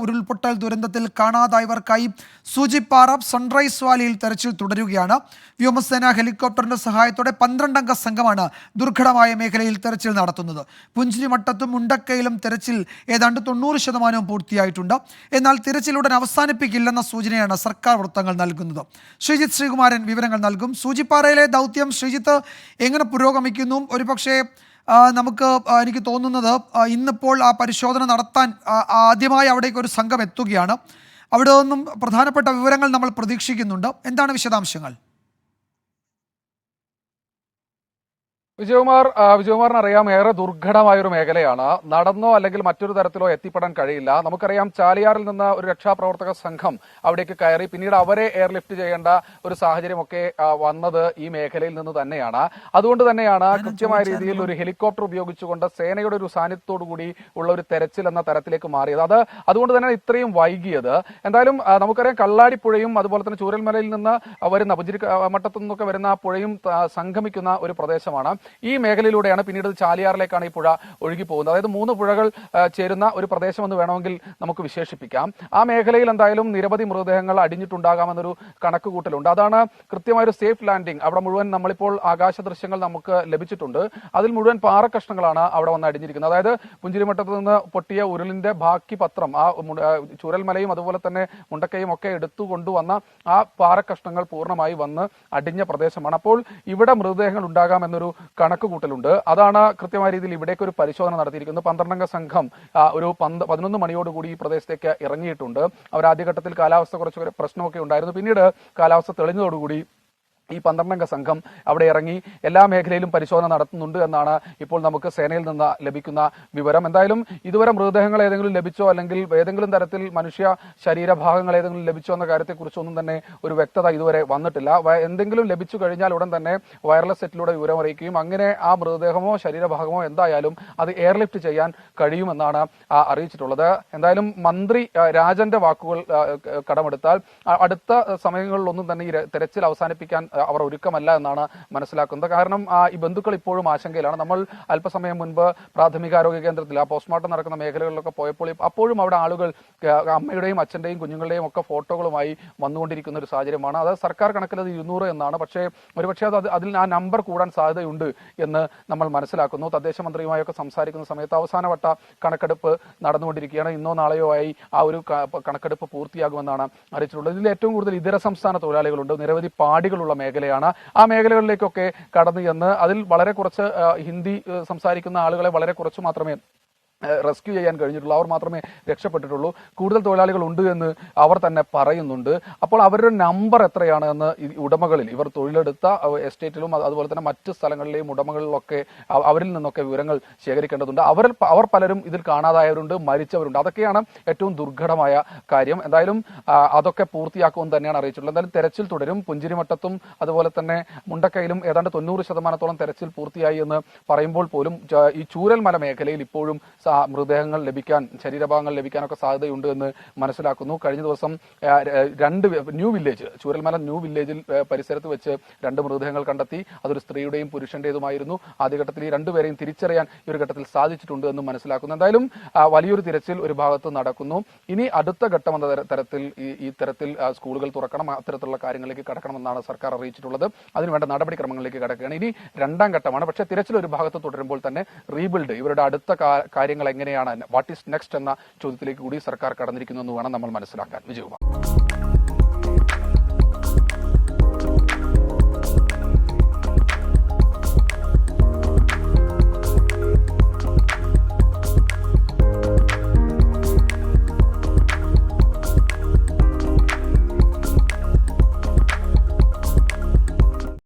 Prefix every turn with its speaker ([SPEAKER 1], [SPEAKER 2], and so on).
[SPEAKER 1] ഉരുൾപൊട്ടൽ ദുരന്തത്തിൽ കാണാതായവർക്കായി സൂചിപ്പാറ സൺറൈസ് വാലിയിൽ തെരച്ചിൽ തുടരുകയാണ്. വ്യോമസേന ഹെലികോപ്റ്ററിന്റെ സഹായത്തോടെ 12-അംഗ സംഘമാണ് ദുർഘടമായ മേഖലയിൽ തെരച്ചിൽ നടത്തുന്നത്. പുഞ്ചിരിമട്ടത്തും മുണ്ടക്കയിലും തെരച്ചിൽ ഏതാണ്ട് 90% പൂർത്തിയായിട്ടുണ്ട്. എന്നാൽ തിരച്ചിൽ ഉടൻ അവസാനിപ്പിക്കില്ലെന്ന സൂചനയാണ് സർക്കാർ വൃത്തങ്ങൾ നൽകുന്നത്. ശ്രീജിത്ത് ശ്രീകുമാരൻ വിവരങ്ങൾ നൽകും. സൂചിപ്പാറയിലെ ദൗത്യം ശ്രീജിത്ത് എങ്ങനെ പുരോഗമിക്കുന്നു? ഒരുപക്ഷെ എനിക്ക് തോന്നുന്നത് ഇന്നിപ്പോൾ ആ പരിശോധന നടത്താൻ ആദ്യമായി അവിടേക്ക് ഒരു സംഘം എത്തുകയാണ്. അവിടെ നിന്നും പ്രധാനപ്പെട്ട വിവരങ്ങൾ നമ്മൾ പ്രതീക്ഷിക്കുന്നുണ്ട്. എന്താണ് വിശദാംശങ്ങൾ?
[SPEAKER 2] വിജയകുമാറിന് അറിയാം, ഏറെ ദുർഘടമായൊരു മേഖലയാണ്. നടന്നോ അല്ലെങ്കിൽ മറ്റൊരു തരത്തിലോ എത്തിപ്പെടാൻ കഴിയില്ല. നമുക്കറിയാം, ചാലിയാറിൽ നിന്ന് ഒരു രക്ഷാപ്രവർത്തക സംഘം അവിടേക്ക് കയറി പിന്നീട് അവരെ എയർലിഫ്റ്റ് ചെയ്യേണ്ട ഒരു സാഹചര്യമൊക്കെ വന്നത് ഈ മേഖലയിൽ നിന്ന് തന്നെയാണ്. അതുകൊണ്ട് തന്നെയാണ് കൃത്യമായ രീതിയിൽ ഒരു ഹെലികോപ്റ്റർ ഉപയോഗിച്ചുകൊണ്ട് സേനയുടെ ഒരു സാന്നിധ്യത്തോടുകൂടി ഉള്ള ഒരു തെരച്ചിൽ എന്ന തരത്തിലേക്ക് മാറിയത്. അതുകൊണ്ട് തന്നെ ഇത്രയും വൈകിയത്. എന്തായാലും നമുക്കറിയാം, കള്ളാടിപ്പുഴയും അതുപോലെ തന്നെ ചൂരൽമലയിൽ നിന്ന് വരുന്ന പുഞ്ചിരിമട്ടത്തു നിന്നൊക്കെ വരുന്ന പുഴയും സംഗമിക്കുന്ന ഒരു പ്രദേശമാണ്. ഈ മേഖലയിലൂടെയാണ് പിന്നീട് ചാലിയാറിലേക്കാണ് ഈ പുഴ ഒഴുകി പോകുന്നത്. അതായത് 3 പുഴകൾ ചേരുന്ന ഒരു പ്രദേശം എന്ന് വേണമെങ്കിൽ നമുക്ക് വിശേഷിപ്പിക്കാം. ആ മേഖലയിൽ എന്തായാലും നിരവധി മൃതദേഹങ്ങൾ അടിഞ്ഞിട്ടുണ്ടാകാമെന്നൊരു കണക്കുകൂട്ടലുണ്ട്. അതാണ് കൃത്യമായൊരു സേഫ് ലാൻഡിംഗ്. അവിടെ മുഴുവൻ നമ്മളിപ്പോൾ ആകാശ ദൃശ്യങ്ങൾ നമുക്ക് ലഭിച്ചിട്ടുണ്ട്. അതിൽ മുഴുവൻ പാറക്കഷ്ണങ്ങളാണ് അവിടെ വന്ന് അടിഞ്ഞിരിക്കുന്നത്. അതായത് പുഞ്ചിരിമട്ടത്ത് നിന്ന് പൊട്ടിയ ഉരുളിന്റെ ബാക്കി പത്രം, ആ ചൂരൽമലയും അതുപോലെ തന്നെ മുണ്ടക്കയും ഒക്കെ എടുത്തു കൊണ്ടുവന്ന ആ പാറക്കഷ്ണങ്ങൾ പൂർണ്ണമായി വന്ന് അടിഞ്ഞ പ്രദേശമാണ്. അപ്പോൾ ഇവിടെ മൃതദേഹങ്ങൾ ഉണ്ടാകാമെന്നൊരു കണക്കുകൂട്ടലുണ്ട്. അതാണ് കൃത്യമായ രീതിയിൽ ഇവിടേക്ക് ഒരു പരിശോധന നടത്തിയിരിക്കുന്നത്. 12-അംഗ സംഘം ഒരു 11 മണിയോടുകൂടി ഈ പ്രദേശത്തേക്ക് ഇറങ്ങിയിട്ടുണ്ട്. അവർ ആദ്യഘട്ടത്തിൽ കാലാവസ്ഥ കുറച്ച് പ്രശ്നമൊക്കെ ഉണ്ടായിരുന്നു. പിന്നീട് കാലാവസ്ഥ തെളിഞ്ഞതോടുകൂടി ഈ 12-അംഗ സംഘം അവിടെ ഇറങ്ങി എല്ലാ മേഖലയിലും പരിശോധന നടത്തുന്നുണ്ട് എന്നാണ് ഇപ്പോൾ നമുക്ക് സേനയിൽ നിന്ന് ലഭിക്കുന്ന വിവരം. എന്തായാലും ഇതുവരെ മൃതദേഹങ്ങൾ ഏതെങ്കിലും ലഭിച്ചോ അല്ലെങ്കിൽ ഏതെങ്കിലും തരത്തിൽ മനുഷ്യ ശരീരഭാഗങ്ങൾ ഏതെങ്കിലും ലഭിച്ചോ എന്ന കാര്യത്തെക്കുറിച്ചൊന്നും തന്നെ ഒരു വ്യക്തത ഇതുവരെ വന്നിട്ടില്ല. എന്തെങ്കിലും ലഭിച്ചു കഴിഞ്ഞാൽ ഉടൻ തന്നെ വയർലെസ് സെറ്റിലൂടെ വിവരം അറിയിക്കുകയും അങ്ങനെ ആ മൃതദേഹമോ ശരീരഭാഗമോ എന്തായാലും അത് എയർലിഫ്റ്റ് ചെയ്യാൻ കഴിയുമെന്നാണ് അറിയിച്ചിട്ടുള്ളത്. എന്തായാലും മന്ത്രി രാജന്റെ വാക്കുകൾ കടമെടുത്താൽ അടുത്ത സമയങ്ങളിലൊന്നും തന്നെ ഈ തെരച്ചിൽ അവസാനിപ്പിക്കാൻ അവർ ഒരുക്കമല്ല എന്നാണ് മനസ്സിലാക്കുന്നത്. കാരണം ഈ ബന്ധുക്കൾ ഇപ്പോഴും ആശങ്കയിലാണ്. നമ്മൾ അല്പസമയം മുൻപ് പ്രാഥമികാരോഗ്യ കേന്ദ്രത്തിൽ ആ പോസ്റ്റ്മോർട്ടം നടക്കുന്ന മേഖലകളിലൊക്കെ പോയപ്പോൾ അപ്പോഴും അവിടെ ആളുകൾ അമ്മയുടെയും അച്ഛന്റെയും കുഞ്ഞുങ്ങളുടെയും ഒക്കെ ഫോട്ടോകളുമായി വന്നുകൊണ്ടിരിക്കുന്ന ഒരു സാഹചര്യമാണ്. അത് സർക്കാർ കണക്കിലത് 200 എന്നാണ്. പക്ഷേ ഒരുപക്ഷെ അതിൽ ആ നമ്പർ കൂടാൻ സാധ്യതയുണ്ട് എന്ന് നമ്മൾ മനസ്സിലാക്കുന്നു. തദ്ദേശ മന്ത്രിയുമായൊക്കെ സംസാരിക്കുന്ന സമയത്ത് അവസാനവട്ട കണക്കെടുപ്പ് നടന്നുകൊണ്ടിരിക്കുകയാണ്. ഇന്നോ നാളെയോ ആയി ആ ഒരു കണക്കെടുപ്പ് പൂർത്തിയാകുമെന്നാണ് അറിയിച്ചിട്ടുള്ളത്. ഇതിൽ ഏറ്റവും കൂടുതൽ ഇതര സംസ്ഥാന തൊഴിലാളികളുണ്ട്. നിരവധി പാടികളുള്ള മേഖലയാണ്. ആ മേഖലകളിലേക്കൊക്കെ കടന്നു ചെന്ന് അതിൽ വളരെ കുറച്ച് ഹിന്ദി സംസാരിക്കുന്ന ആളുകളെ വളരെ കുറച്ച് മാത്രമേ റെസ്ക്യൂ ചെയ്യാൻ കഴിഞ്ഞിട്ടുള്ളൂ. അവർ മാത്രമേ രക്ഷപ്പെട്ടിട്ടുള്ളൂ. കൂടുതൽ തൊഴിലാളികൾ ഉണ്ട് എന്ന് അവർ തന്നെ പറയുന്നുണ്ട്. അപ്പോൾ അവരുടെ നമ്പർ എത്രയാണ് എന്ന് ഉടമകളിൽ, ഇവർ തൊഴിലെടുത്ത എസ്റ്റേറ്റിലും അതുപോലെ തന്നെ മറ്റ് സ്ഥലങ്ങളിലെയും ഉടമകളിലൊക്കെ അവരിൽ നിന്നൊക്കെ വിവരങ്ങൾ ശേഖരിക്കേണ്ടതുണ്ട്. അവർ പലരും ഇതിൽ കാണാതായവരുണ്ട്, മരിച്ചവരുണ്ട്. അതൊക്കെയാണ് ഏറ്റവും ദുർഘടമായ കാര്യം. എന്തായാലും അതൊക്കെ പൂർത്തിയാക്കുമെന്ന് തന്നെയാണ് അറിയിച്ചിട്ടുള്ളത്. എന്തായാലും തെരച്ചിൽ തുടരും. പുഞ്ചിരിമട്ടത്തും അതുപോലെ തന്നെ മുണ്ടക്കയിലും ഏതാണ്ട് 90% തെരച്ചിൽ പൂർത്തിയായി എന്ന് പറയുമ്പോൾ പോലും ഈ ചൂരൽമല മേഖലയിൽ ഇപ്പോഴും മൃതദേഹങ്ങൾ ലഭിക്കാൻ, ശരീരഭാഗങ്ങൾ ലഭിക്കാനൊക്കെ സാധ്യതയുണ്ട് എന്ന് മനസ്സിലാക്കുന്നു. കഴിഞ്ഞ ദിവസം 2 ന്യൂ വില്ലേജ്, ചൂരൽമല ന്യൂ വില്ലേജിൽ പരിസരത്ത് വെച്ച് 2 മൃതദേഹങ്ങൾ കണ്ടെത്തി. അതൊരു സ്ത്രീയുടെയും പുരുഷന്റേതുമായിരുന്നു. ആദ്യഘട്ടത്തിൽ ഈ 2 പേരെയും തിരിച്ചറിയാൻ ഈ ഒരു ഘട്ടത്തിൽ സാധിച്ചിട്ടുണ്ട് എന്ന് മനസ്സിലാക്കുന്നു. എന്തായാലും വലിയൊരു തിരച്ചിൽ ഒരു ഭാഗത്ത് നടക്കുന്നു. ഇനി അടുത്ത ഘട്ടം എന്ന തരത്തിൽ ഈ തരത്തിൽ സ്കൂളുകൾ തുറക്കണം, അത്തരത്തിലുള്ള കാര്യങ്ങളിലേക്ക് കടക്കണമെന്നാണ് സർക്കാർ അറിയിച്ചിട്ടുള്ളത്. അതിനുവേണ്ട നടപടിക്രമങ്ങളിലേക്ക് കടക്കുകയാണ്. ഇനി 2ാം ഘട്ടമാണ്. പക്ഷേ തിരച്ചിൽ ഒരു ഭാഗത്ത് തുടരുമ്പോൾ തന്നെ റീബിൽഡ്, ഇവരുടെ അടുത്ത കാര്യങ്ങൾ എങ്ങനെയാണ്, വാട്ട് ഈസ് നെക്സ്റ്റ് എന്ന ചോദ്യത്തിലേക്ക് കൂടി സർക്കാർ കടന്നിരിക്കുന്നു എന്ന് വേണം നമ്മൾ മനസ്സിലാക്കാൻ. വിജയകുമാർ.